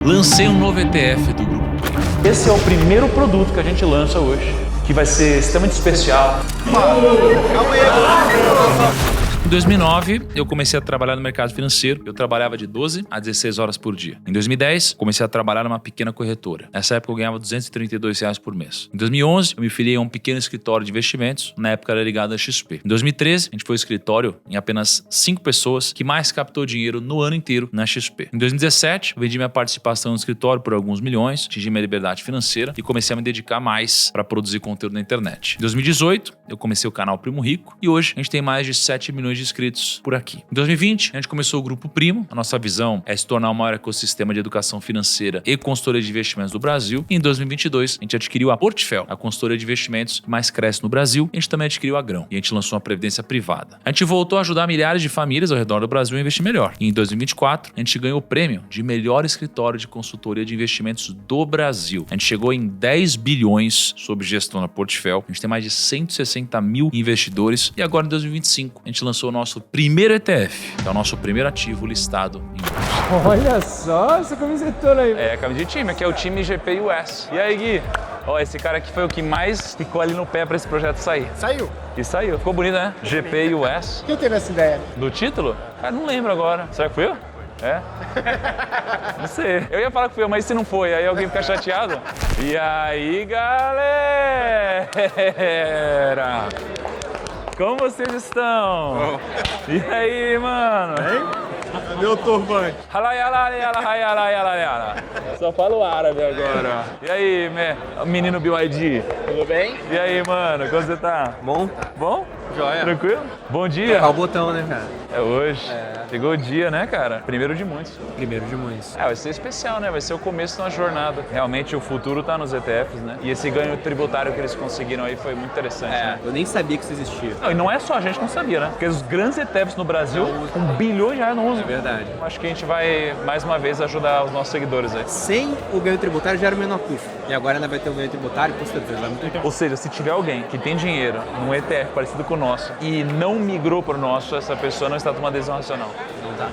Lancei um novo ETF do Grupo Primo. Esse é o primeiro produto que a gente lança hoje, que vai ser extremamente especial. Em 2009, eu comecei a trabalhar no mercado financeiro. Eu trabalhava de 12 a 16 horas por dia. Em 2010, comecei a trabalhar numa pequena corretora. Nessa época, eu ganhava R$232 por mês. Em 2011, eu me filiei a um pequeno escritório de investimentos. Na época, era ligado à XP. Em 2013, a gente foi ao escritório em apenas 5 pessoas que mais captou dinheiro no ano inteiro na XP. Em 2017, eu vendi minha participação no escritório por alguns milhões, atingi minha liberdade financeira e comecei a me dedicar mais para produzir conteúdo na internet. Em 2018, eu comecei o canal Primo Rico e hoje a gente tem mais de 7 milhões de inscritos por aqui. Em 2020, a gente começou o Grupo Primo. A nossa visão é se tornar o maior ecossistema de educação financeira e consultoria de investimentos do Brasil. E em 2022, a gente adquiriu a Portfel, a consultoria de investimentos que mais cresce no Brasil. A gente também adquiriu a Grão e a gente lançou uma previdência privada. A gente voltou a ajudar milhares de famílias ao redor do Brasil a investir melhor. E em 2024, a gente ganhou o prêmio de melhor escritório de consultoria de investimentos do Brasil. A gente chegou em 10 bilhões sob gestão da Portfel. A gente tem mais de 160 mil investidores. E agora, em 2025, a gente lançou o nosso primeiro ETF, que é o nosso primeiro ativo listado em bolsa. Olha só essa camisetona aí. É, camisa de time, aqui é o time GP US. E aí, Gui? Ó, esse cara aqui foi o que mais ficou ali no pé para esse projeto sair. Saiu. E saiu. Ficou bonito, né? GP US. Quem teve essa ideia? Do título? Cara, não lembro agora. Será que fui eu? É? Não sei. Eu ia falar que fui eu, mas se não foi, aí alguém fica chateado. E aí, galera? Como vocês estão? E aí, mano? Cadê o turbante? Só falo árabe agora. E aí, menino BYD? Tudo bem? E aí, mano? Como você tá? Bom? Bom? Joia. Tranquilo? Bom dia. Tocar o botão, né, cara? É hoje. Chegou o dia, né, cara? Primeiro de muitos. Primeiro de muitos. Vai ser especial, né? Vai ser o começo de uma jornada. Realmente o futuro tá nos ETFs, né? E esse ganho tributário que eles conseguiram aí foi muito interessante, né? Eu nem sabia que isso existia. Não, e não é só a gente que não sabia, né? Porque os grandes ETFs no Brasil, com bilhões de reais não usam. É verdade. Acho que a gente vai, mais uma vez, ajudar os nossos seguidores aí. Sem o ganho tributário já era o menor custo. E agora ainda vai ter o ganho tributário, com certeza. Vai muito bem. Ou seja, se tiver alguém que tem dinheiro num ETF parecido com o nosso e não migrou para o nosso, essa pessoa não está tomando decisão racional. Não tá.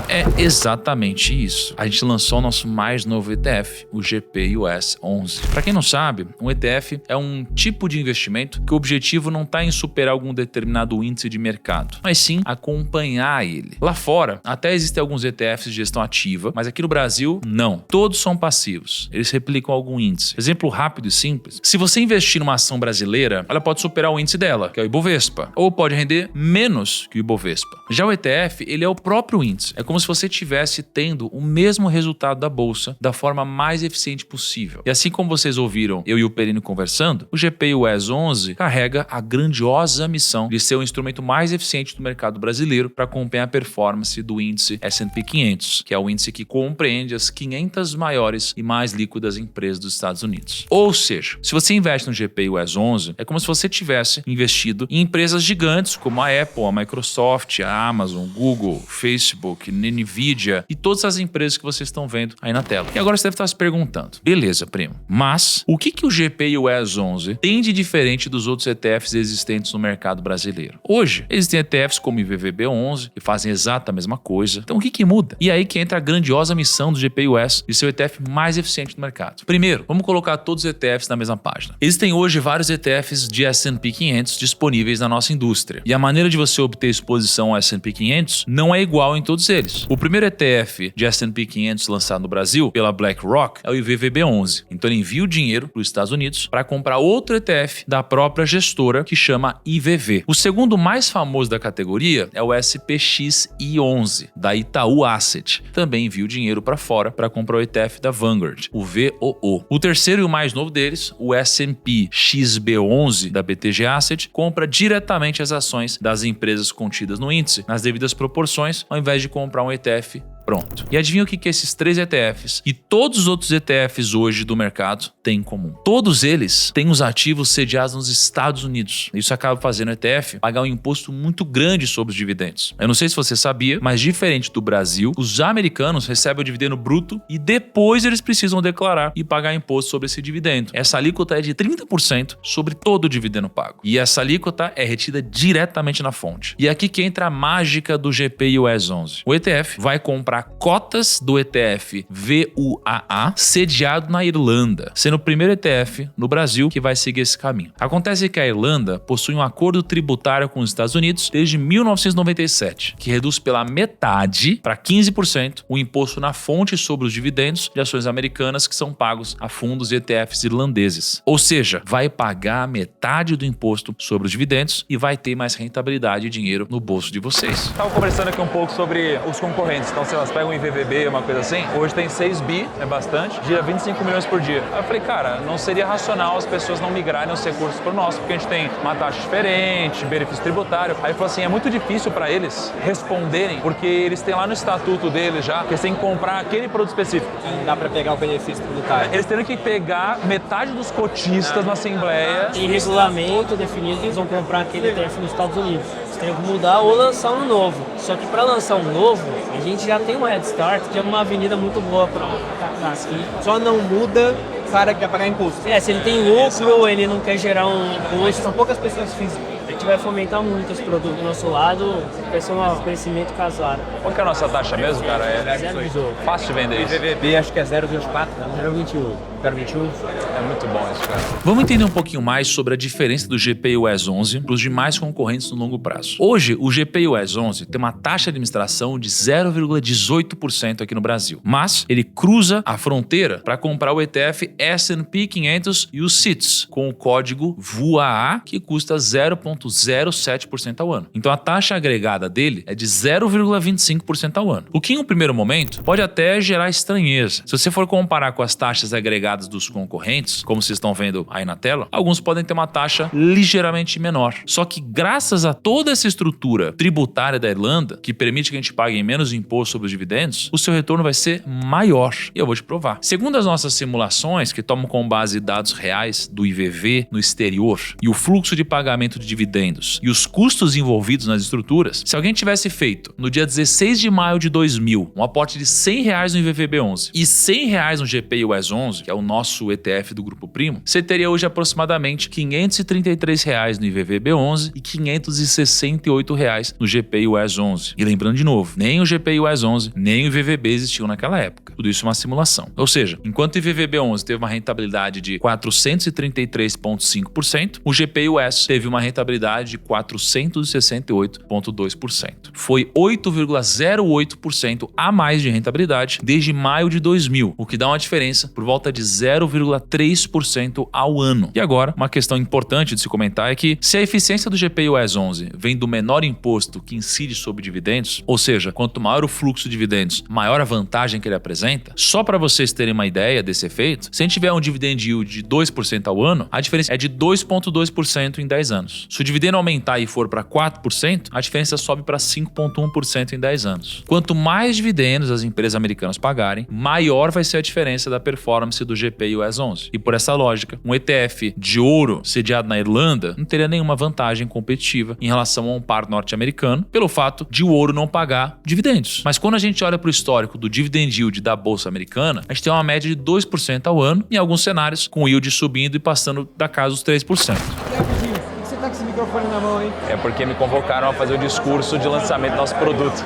É exatamente isso. A gente lançou o nosso mais novo ETF, o GP US 11. Para quem não sabe, um ETF é um tipo de investimento que o objetivo não está em superar algum determinado índice de mercado, mas sim acompanhar ele. Lá fora, até existem alguns ETFs de gestão ativa, mas aqui no Brasil, não. Todos são passivos. Eles replicam algum índice. Exemplo rápido e simples. Se você investir numa ação brasileira, ela pode superar o índice dela, que é o Ibovespa, ou pode render menos que o Ibovespa. Já o ETF, ele é o próprio índice. É como se você estivesse tendo o mesmo resultado da bolsa da forma mais eficiente possível. E assim como vocês ouviram eu e o Perino conversando, o GP US 11 carrega a grandiosa missão de ser o instrumento mais eficiente do mercado brasileiro para acompanhar a performance do índice S&P 500, que é o índice que compreende as 500 maiores e mais líquidas empresas dos Estados Unidos. Ou seja, se você investe no GP US 11, é como se você tivesse investido em empresas gigantes como a Apple, a Microsoft, a Amazon, Google, Facebook, Nvidia e todas as empresas que vocês estão vendo aí na tela. E agora você deve estar se perguntando, beleza, primo, mas o que o GP US 11 tem de diferente dos outros ETFs existentes no mercado brasileiro? Hoje, existem ETFs como o IVVB 11 que fazem exata a mesma coisa. Então o que muda? E aí que entra a grandiosa missão do GP US de ser o ETF mais eficiente do mercado. Primeiro, vamos colocar todos os ETFs na mesma página. Existem hoje vários ETFs de S&P 500 disponíveis na nossa indústria. E a maneira de você obter exposição ao S&P 500 não é igual em todos eles. O primeiro ETF de S&P 500 lançado no Brasil pela BlackRock é o IVVB 11. Então ele envia o dinheiro para os Estados Unidos para comprar outro ETF da própria gestora que chama IVV. O segundo mais famoso da categoria é o SPXI 11 da Itaú Asset. Também envia o dinheiro para fora para comprar o ETF da Vanguard, o VOO. O terceiro e o mais novo deles, o S&P XB11 da BTG Asset, compra diretamente as ações das empresas contidas no índice nas devidas proporções, ao invés de comprar um ETF pronto. E adivinha o que esses 3 ETFs e todos os outros ETFs hoje do mercado têm em comum? Todos eles têm os ativos sediados nos Estados Unidos. Isso acaba fazendo o ETF pagar um imposto muito grande sobre os dividendos. Eu não sei se você sabia, mas diferente do Brasil, os americanos recebem o dividendo bruto e depois eles precisam declarar e pagar imposto sobre esse dividendo. Essa alíquota é de 30% sobre todo o dividendo pago. E essa alíquota é retida diretamente na fonte. E é aqui que entra a mágica do GP US 11. O ETF vai comprar comprar cotas do ETF VUAA, sediado na Irlanda, sendo o primeiro ETF no Brasil que vai seguir esse caminho. Acontece que a Irlanda possui um acordo tributário com os Estados Unidos desde 1997, que reduz pela metade para 15% o imposto na fonte sobre os dividendos de ações americanas que são pagos a fundos e ETFs irlandeses. Ou seja, vai pagar metade do imposto sobre os dividendos e vai ter mais rentabilidade e dinheiro no bolso de vocês. Estava conversando aqui um pouco sobre os concorrentes. Então, se elas pegam um IVVB, uma coisa assim, hoje tem 6 bi, é bastante, gira 25 milhões por dia. Aí eu falei, cara, não seria racional as pessoas não migrarem os recursos para o nosso, porque a gente tem uma taxa diferente, benefício tributário. Aí ele falou assim, é muito difícil para eles responderem, porque eles têm lá no estatuto deles já, que eles têm que comprar aquele produto específico. Não dá para pegar o benefício tributário. Eles teriam que pegar metade dos cotistas na Assembleia. Tem regulamento definido que eles vão comprar aquele ETF nos Estados Unidos. Você tem que mudar ou lançar um novo. Só que para lançar um novo, a gente já tem um head start, que é uma avenida muito boa para atacar aqui. Só não muda o cara que quer pagar imposto. Se ele tem lucro, ele não quer gerar um imposto. São poucas pessoas físicas. A gente vai fomentar muito esse produto do nosso lado, vai ser um crescimento casado. Qual que é a nossa taxa mesmo, cara? É 0,18. fácil de vender isso. IVVB acho que é 0,24, 0,21. 0,21. É muito bom isso, cara. Vamos entender um pouquinho mais sobre a diferença do GPUS 11 para os demais concorrentes no longo prazo. Hoje, o GPUS 11 tem uma taxa de administração de 0,18% aqui no Brasil, mas ele cruza a fronteira para comprar o ETF S&P 500 e os CITs com o código VUAA, que custa 0,07% ao ano. Então a taxa agregada dele é de 0,25% ao ano. O que em um primeiro momento pode até gerar estranheza. Se você for comparar com as taxas agregadas dos concorrentes, como vocês estão vendo aí na tela, alguns podem ter uma taxa ligeiramente menor. Só que graças a toda essa estrutura tributária da Irlanda, que permite que a gente pague menos imposto sobre os dividendos, o seu retorno vai ser maior. E eu vou te provar. Segundo as nossas simulações, que tomam como base dados reais do IVV no exterior e o fluxo de pagamento de dividendos e os custos envolvidos nas estruturas, se alguém tivesse feito no dia 16 de maio de 2000 um aporte de R$100 no IVVB11 e R$100 no GPUS 11, que é o nosso ETF do Grupo Primo, você teria hoje aproximadamente R$533 no IVVB11 e R$568 no GPUS 11. E lembrando de novo, nem o GPUS 11, nem o IVVB existiam naquela época. Tudo isso é uma simulação. Ou seja, enquanto o IVVB11 teve uma rentabilidade de 433,5%, o GPUS teve uma rentabilidade de 468,2%. Foi 8,08% a mais de rentabilidade desde maio de 2000, o que dá uma diferença por volta de 0,3% ao ano. E agora, uma questão importante de se comentar é que se a eficiência do GPUS 11 vem do menor imposto que incide sobre dividendos, ou seja, quanto maior o fluxo de dividendos, maior a vantagem que ele apresenta, só para vocês terem uma ideia desse efeito, se a gente tiver um dividend yield de 2% ao ano, a diferença é de 2,2% em 10 anos. Se o dividendo aumentar e for para 4%, a diferença sobe para 5,1% em 10 anos. Quanto mais dividendos as empresas americanas pagarem, maior vai ser a diferença da performance do GPUS 11. E por essa lógica, um ETF de ouro sediado na Irlanda não teria nenhuma vantagem competitiva em relação a um par norte-americano, pelo fato de o ouro não pagar dividendos. Mas quando a gente olha para o histórico do dividend yield da bolsa americana, a gente tem uma média de 2% ao ano, em alguns cenários com o yield subindo e passando da casa dos 3%. Você tá com esse microfone na mão, hein? É porque me convocaram a fazer o discurso de lançamento do nosso produto.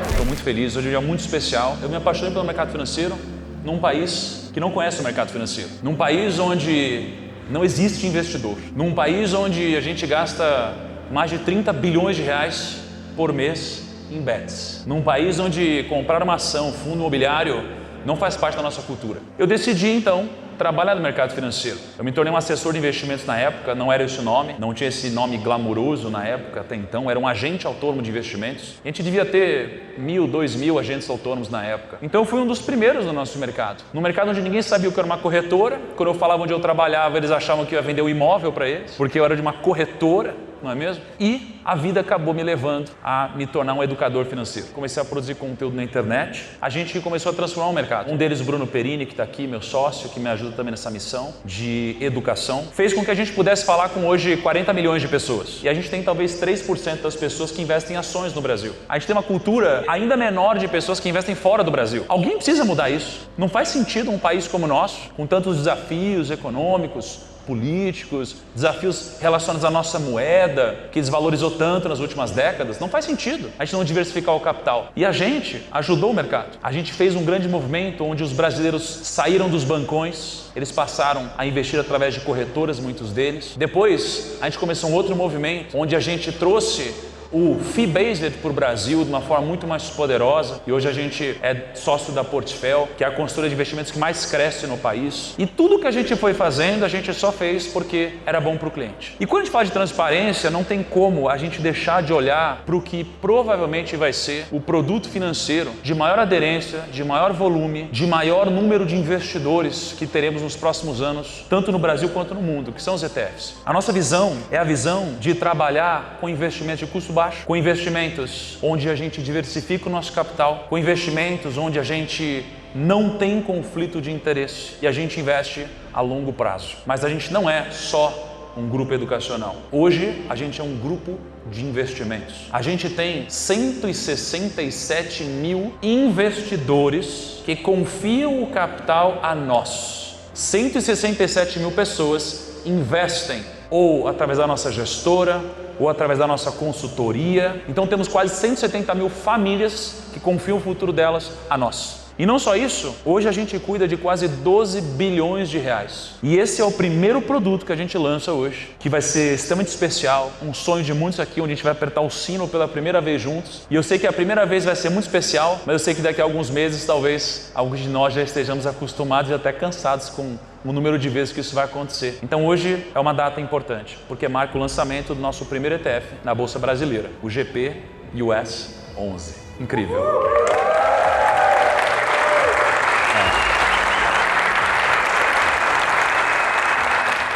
Estou muito feliz, hoje é um dia muito especial. Eu me apaixonei pelo mercado financeiro num país que não conhece o mercado financeiro. Num país onde não existe investidor. Num país onde a gente gasta mais de 30 bilhões de reais por mês em bets. Num país onde comprar uma ação, fundo imobiliário, não faz parte da nossa cultura. Eu decidi, então, trabalhar no mercado financeiro. Eu me tornei um assessor de investimentos na época, não era esse o nome, não tinha esse nome glamouroso na época até então, era um agente autônomo de investimentos. A gente devia ter 1.000, 2.000 agentes autônomos na época. Então eu fui um dos primeiros no nosso mercado. No mercado onde ninguém sabia o que era uma corretora, quando eu falava onde eu trabalhava, eles achavam que eu ia vender um imóvel para eles, porque eu era de uma corretora, não é mesmo? E a vida acabou me levando a me tornar um educador financeiro. Comecei a produzir conteúdo na internet, a gente começou a transformar o mercado. Um deles, Bruno Perini, que está aqui, meu sócio, que me ajuda também nessa missão de educação, fez com que a gente pudesse falar com hoje 40 milhões de pessoas. E a gente tem talvez 3% das pessoas que investem em ações no Brasil. A gente tem uma cultura ainda menor de pessoas que investem fora do Brasil. Alguém precisa mudar isso. Não faz sentido um país como o nosso, com tantos desafios econômicos, políticos, desafios relacionados à nossa moeda, que desvalorizou tanto nas últimas décadas. Não faz sentido a gente não diversificar o capital. E a gente ajudou o mercado. A gente fez um grande movimento onde os brasileiros saíram dos bancões, eles passaram a investir através de corretoras, muitos deles. Depois, a gente começou um outro movimento onde a gente trouxe o Fee-Based para o Brasil de uma forma muito mais poderosa, e hoje a gente é sócio da Portfel, que é a consultora de investimentos que mais cresce no país. E tudo que a gente foi fazendo, a gente só fez porque era bom para o cliente. E quando a gente fala de transparência, não tem como a gente deixar de olhar para o que provavelmente vai ser o produto financeiro de maior aderência, de maior volume, de maior número de investidores que teremos nos próximos anos, tanto no Brasil quanto no mundo, que são os ETFs. A nossa visão é a visão de trabalhar com investimentos de custo baixo, com investimentos onde a gente diversifica o nosso capital, com investimentos onde a gente não tem conflito de interesse e a gente investe a longo prazo. Mas a gente não é só um grupo educacional. Hoje a gente é um grupo de investimentos. A gente tem 167 mil investidores que confiam o capital a nós. 167 mil pessoas investem ou através da nossa gestora, ou através da nossa consultoria. Então temos quase 170 mil famílias que confiam o futuro delas a nós. E não só isso, hoje a gente cuida de quase 12 bilhões de reais. E esse é o primeiro produto que a gente lança hoje, que vai ser extremamente especial, um sonho de muitos aqui, onde a gente vai apertar o sino pela primeira vez juntos. E eu sei que a primeira vez vai ser muito especial, mas eu sei que daqui a alguns meses, talvez, alguns de nós já estejamos acostumados e até cansados com o número de vezes que isso vai acontecer. Então hoje é uma data importante, porque marca o lançamento do nosso primeiro ETF na Bolsa Brasileira, o GP US 11. Incrível!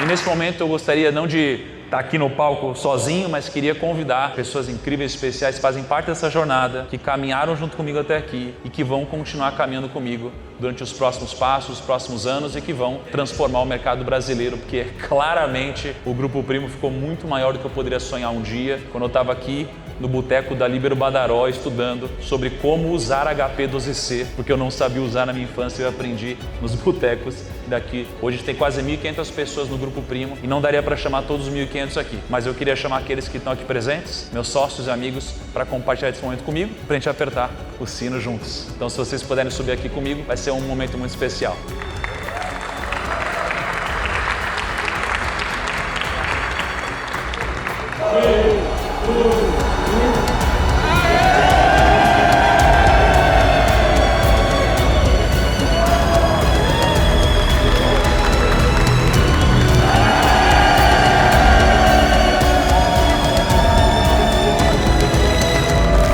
E nesse momento eu gostaria não de estar aqui no palco sozinho, mas queria convidar pessoas incríveis, especiais, que fazem parte dessa jornada, que caminharam junto comigo até aqui e que vão continuar caminhando comigo durante os próximos passos, os próximos anos e que vão transformar o mercado brasileiro, porque claramente o Grupo Primo ficou muito maior do que eu poderia sonhar um dia, quando eu estava aqui no boteco da Líbero Badaró estudando sobre como usar HP12C, porque eu não sabia usar na minha infância e eu aprendi nos botecos daqui. Hoje a gente tem quase 1.500 pessoas no Grupo Primo e não daria para chamar todos os 1.500 aqui, mas eu queria chamar aqueles que estão aqui presentes, meus sócios e amigos, para compartilhar esse momento comigo, para a gente apertar o sino juntos. Então se vocês puderem subir aqui comigo, vai ser um momento muito especial.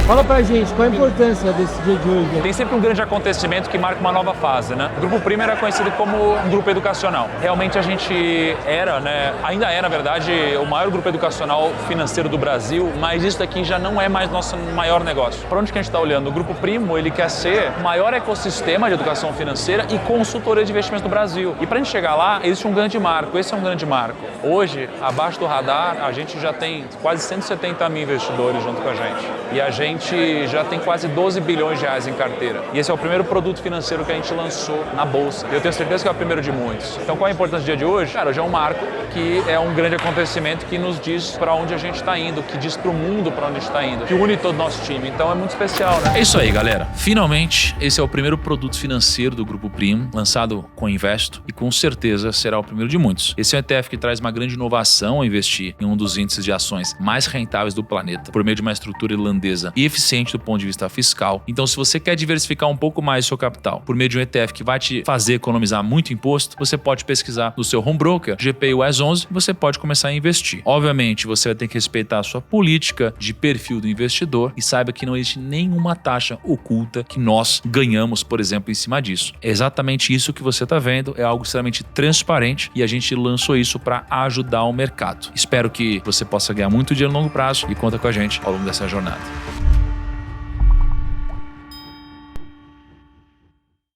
Fala pra gente, qual a importância desse dia de hoje? Tem sempre um grande acontecimento que marca uma nova fase, né? O Grupo Primo era conhecido como um grupo educacional. Realmente a gente era, ainda é, na verdade, o maior grupo educacional financeiro do Brasil, mas isso daqui já não é mais nosso maior negócio. Para onde que a gente está olhando? O Grupo Primo, ele quer ser o maior ecossistema de educação financeira e consultoria de investimentos do Brasil. E para a gente chegar lá, existe um grande marco, esse é um grande marco. Hoje, abaixo do radar, a gente já tem quase 170 mil investidores junto com a gente. E a gente já tem quase 12 bilhões de reais em carteira. E esse é o primeiro produto financeiro que a gente lançou na Bolsa. E eu tenho certeza que é o primeiro de muitos. Então qual é a importância do dia de hoje? Cara, hoje é um marco que é um grande acontecimento que nos diz para onde a gente está indo, que diz para o mundo para onde a gente está indo, que une todo o nosso time. Então é muito especial, né? É isso aí, galera. Finalmente, esse é o primeiro produto financeiro do Grupo Primo, lançado com Investo e com certeza será o primeiro de muitos. Esse é um ETF que traz uma grande inovação ao investir em um dos índices de ações mais rentáveis do planeta, por meio de uma estrutura irlandesa e eficiente do ponto de vista fiscal. Então, se você quer diversificar um pouco mais o seu capital por meio de um ETF que vai te fazer economizar muito imposto, você pode pesquisar no seu home broker, GP US 11, e você pode começar a investir. Obviamente, você vai ter que respeitar a sua política de perfil do investidor e saiba que não existe nenhuma taxa oculta que nós ganhamos, por exemplo, em cima disso. É exatamente isso que você está vendo, é algo extremamente transparente e a gente lançou isso para ajudar o mercado. Espero que você possa ganhar muito dinheiro a longo prazo e conta com a gente ao longo dessa jornada.